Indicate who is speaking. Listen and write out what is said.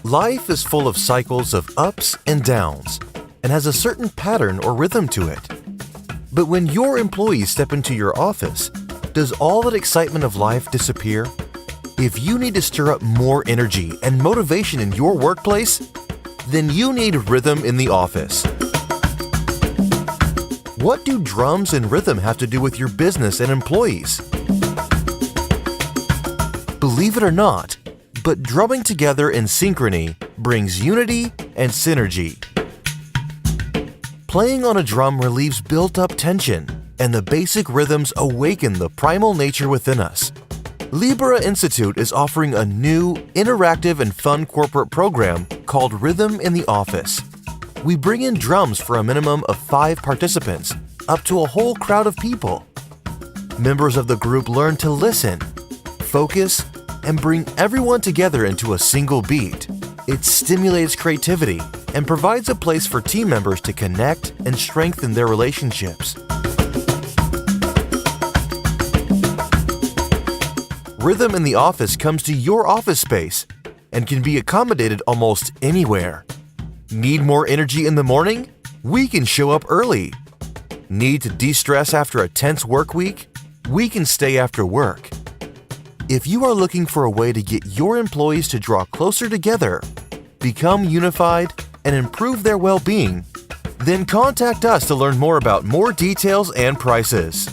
Speaker 1: Life is full of cycles of ups and downs and has a certain pattern or rhythm to it. But when your employees step into your office, does all that excitement of life disappear? If you need to stir up more energy and motivation in your workplace, then you need rhythm in the office. What do drums and rhythm have to do with your business and employees? Believe it or not, but drumming together in synchrony brings unity and synergy. Playing on a drum relieves built-up tension, and the basic rhythms awaken the primal nature within us. Libera Institute is offering a new, interactive and fun corporate program called Rhythm in the Office. We bring in drums for a minimum of 5 participants, up to a whole crowd of people. Members of the group learn to listen, focus, and bring everyone together into a single beat. It stimulates creativity and provides a place for team members to connect and strengthen their relationships. Rhythm in the Office comes to your office space and can be accommodated almost anywhere. Need more energy in the morning? We can show up early. Need to de-stress after a tense work week? We can stay after work. If you are looking for a way to get your employees to draw closer together, become unified, and improve their well-being, then contact us to learn more about more details and prices.